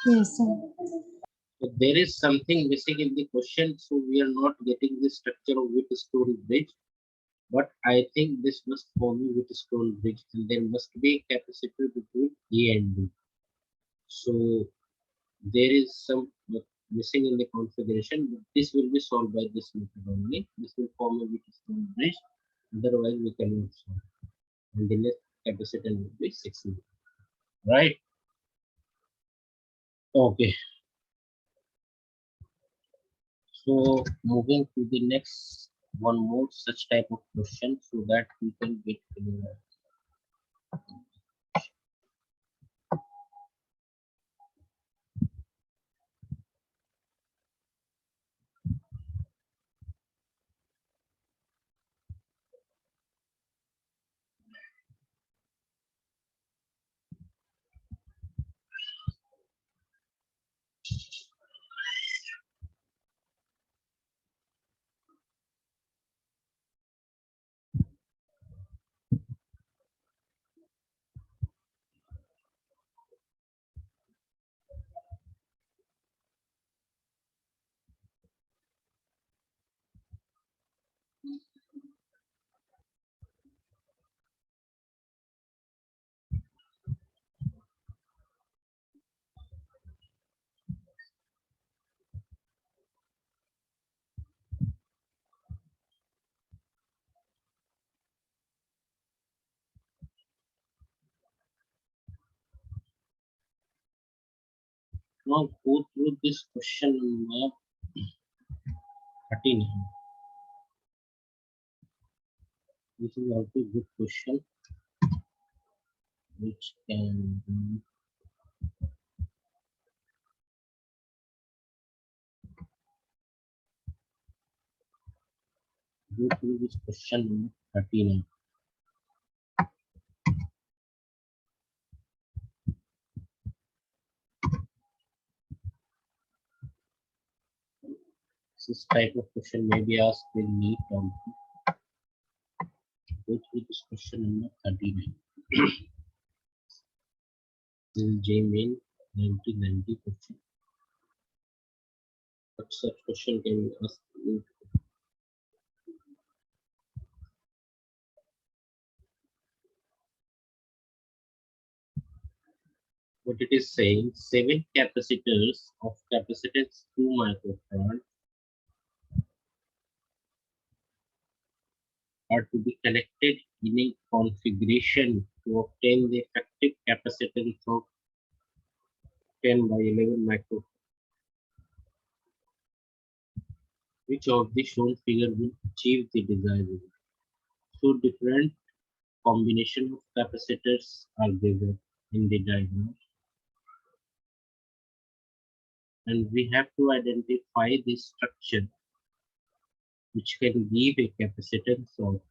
Yes, sir. So there is something missing in the question, so we are not getting the structure of Wheatstone bridge. But I think this must form a Wheatstone bridge, and there must be a capacitor between A and B. So there is some missing in the configuration, but this will be solved by this method only. This will form a Wheatstone bridge, otherwise we cannot solve. And the next capacitor will be 6 million. Right? Okay. So moving to the next one more such type of question so that we can get clear. Now go through this question number 39. This is also a good question which can be go through this question number 39. This type of question may be asked in NEET also. Go through this question number 39. This is J main 1990 question. What such question can be asked? What it is saying, 7 capacitors of capacitance 2 microfarad are to be connected in a configuration to obtain the effective capacitance of 10 by 11 microfarad. Which of the shown figure will achieve the desired result? So different combination of capacitors are given in the diagram, and we have to identify the structure which can give a capacitance of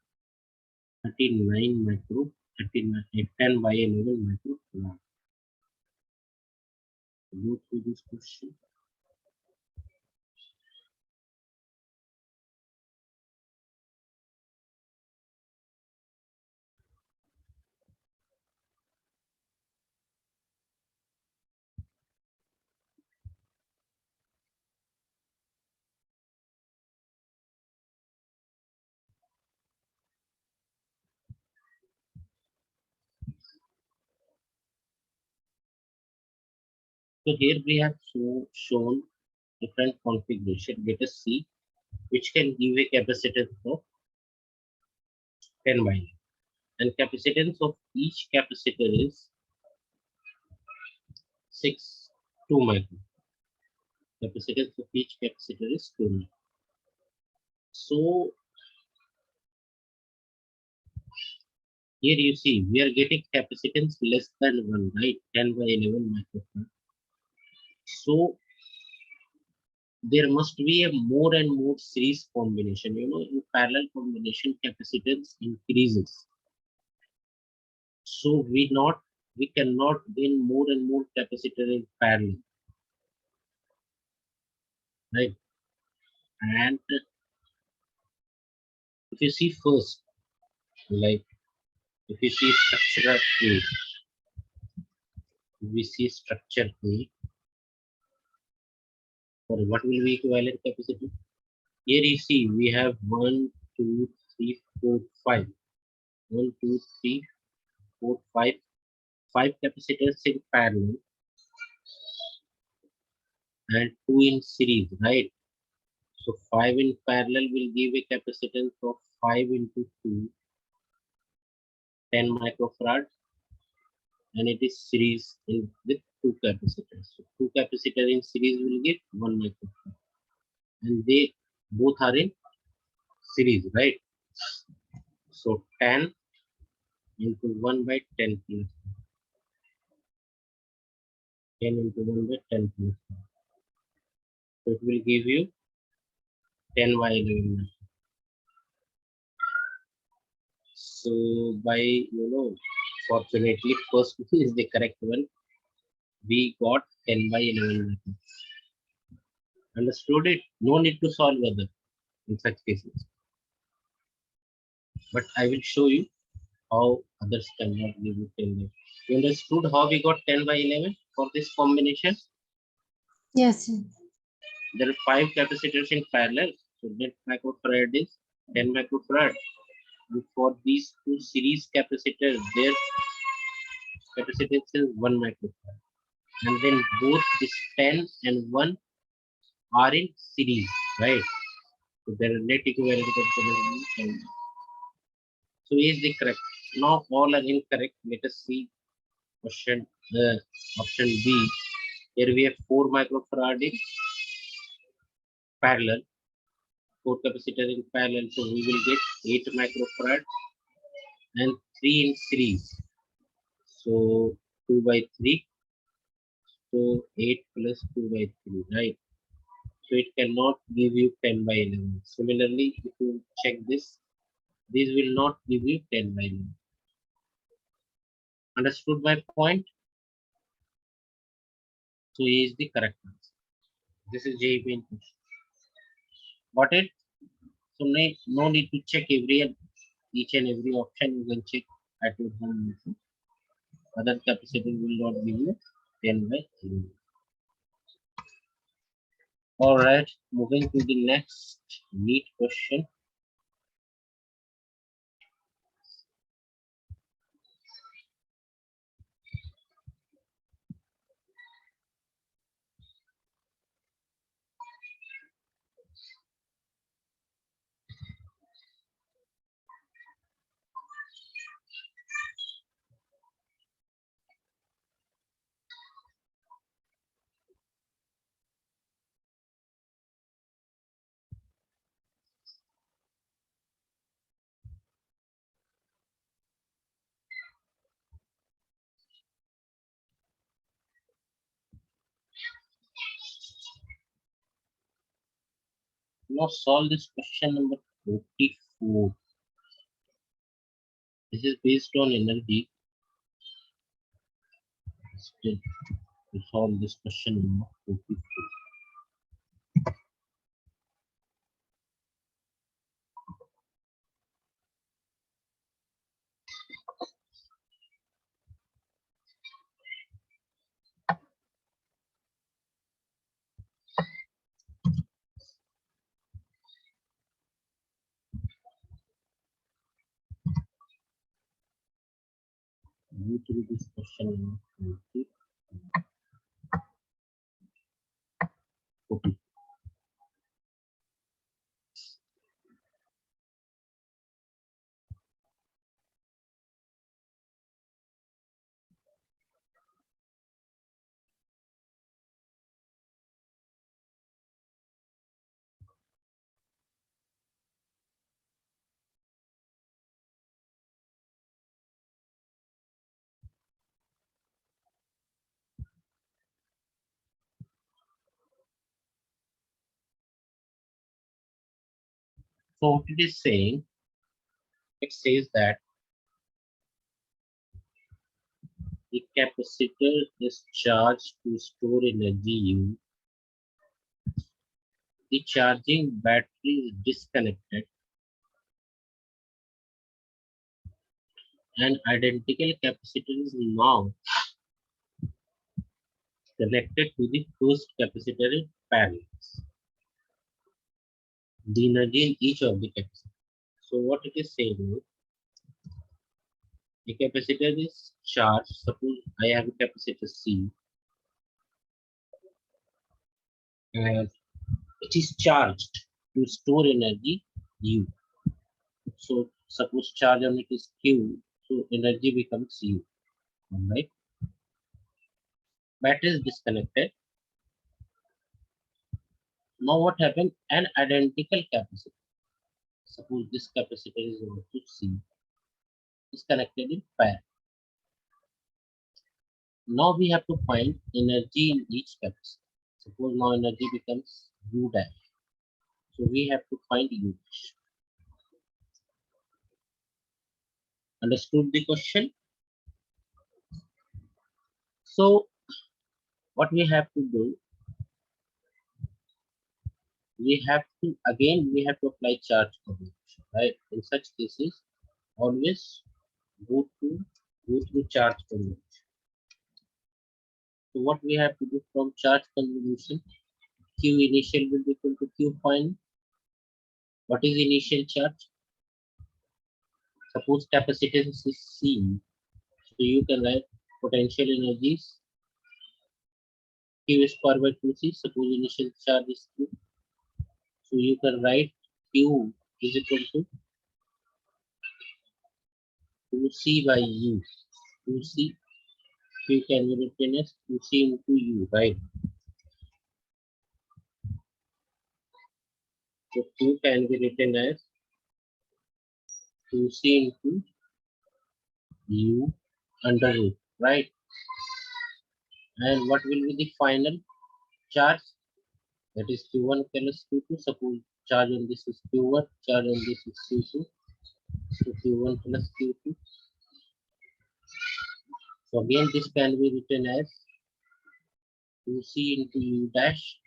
39 micro 39 10 by 11 microfarad. Go through this question. So here we have shown different configuration. Let us see which can give a capacitance of 10 by 11. And capacitance of each capacitor is 6 2 micro. Capacitance of each capacitor is 2 micro. So here you see we are getting capacitance less than 1, right? 10 by 11 microfarad. So there must be a more and more series combination. In parallel combination, capacitance increases. So we cannot gain more and more capacitor in parallel, right? And if you see first, like if you see structure A, we see structure A, or what will be equivalent capacity? Here you see we have 1, 2, 3, 4, 5. 1, 2, 3, 4, 5. 5 capacitors in parallel and 2 in series, right? So 5 in parallel will give a capacitance of 5 into 2, 10 microfarad, and it is series with 2 capacitors. So 2 capacitors in series will give 1 microfarad, and they both are in series, right? So 10 into 1 by 10 plus 10 into 1 by 10 plus. So it will give you 10 by 11. So by fortunately first is the correct one. We got 10 by 11. Understood it? No need to solve other in such cases. But I will show you how others cannot give you 10 by. You understood how we got 10 by 11 for this combination? Yes, sir. There are 5 capacitors in parallel. So net microfarad is 10 microfarad. And for these two series capacitors, their capacitance is 1 microfarad. And then both this 10 and 1 are in series, right? So their net equivalent capacitance is 10. So is the correct. Now all are incorrect. Let us see question option B. Here we have 4 microfarad in parallel, 4 capacitor in parallel. So we will get 8 microfarad and 3 in series. So 2 by 3. So 8 plus 2 by 3, right? So it cannot give you 10 by 11. Similarly, if you check this will not give you 10 by 11. Understood my point? So A is the correct answer. This is JEE main question. Got it? So no need to check each and every option. You can check at your home also. Other capacity will not give you 10 by 11. All right, moving to the next NEET question. Now solve this question number 44. This is based on energy. Still, to solve this question number 44. Go through this question number 44. copy. So what it is saying, it says that the capacitor is charged to store energy U. The charging battery is disconnected. An identical capacitor is now connected to the first capacitor in parallel. The energy in each of the capacitors. So what it is saying is, the capacitor is charged. Suppose I have a capacitor C and it is charged to store energy U. So suppose charge on it is Q, so energy becomes U. Alright. Battery is disconnected. Now what happened? An identical capacitor. Suppose this capacitor is also C, is connected in pair. Now we have to find energy in each capacitor. Suppose now energy becomes U dash. So we have to find U dash. Understood the question? So what we have to do, we have to apply charge combination, right? In such cases, always go through charge combination. So what we have to do from charge convolution, Q initial will be equal to Q final. What is initial charge? Suppose capacitance is C. So you can write potential energies Q square by 2C. Suppose initial charge is Q. So you can write Q is equal to 2C by U. 2C, Q can be written as 2C into U, right? So Q can be written as 2C into U under root, right? And what will be the final charge? That is Q1 plus Q2. Suppose charge on this is Q1, charge on this is Q2. So Q1 plus Q2. So again, this can be written as 2C into U dash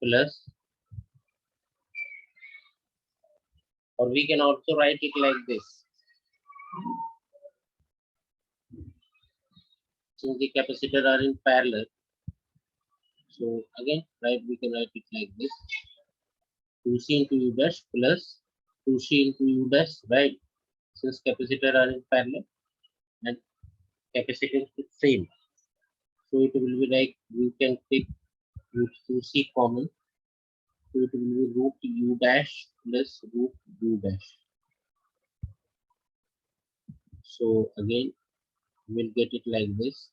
plus, or we can also write it like this. Since the capacitor are in parallel, so again, right, we can write it like this. 2C into U dash plus 2C into U dash, right? Since capacitor are in parallel and capacitance is same. So it will be like we can take root 2C common. So it will be root U dash plus root U dash. So again, we'll get it like this.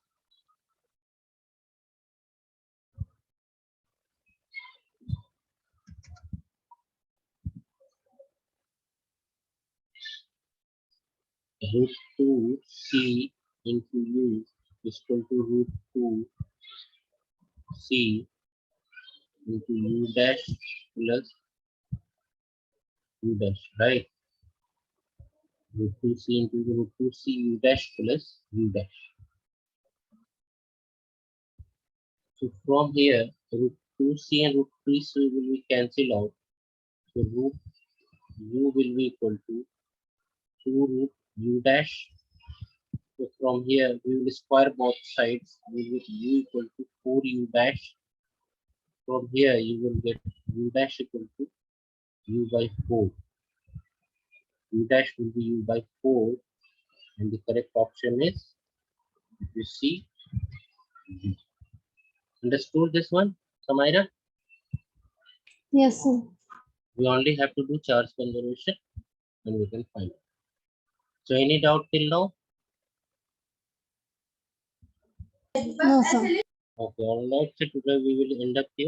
Root 2C into U is equal to root 2C into U dash plus U dash, right? Root 2C into root 2C U dash plus U dash. So from here, root 2C and root 3C will be cancelled out. So root U will be equal to 2 root U dash. So from here, we will square both sides. We will get U equal to 4U dash. From here, you will get U dash equal to U by 4. U dash will be U by 4. And the correct option is, if you see, D. Understood this one, Samaira? Yes, sir. We only have to do charge conservation and we can find it. So any doubt till now? No, sir. Okay, alright. So today we will end up here.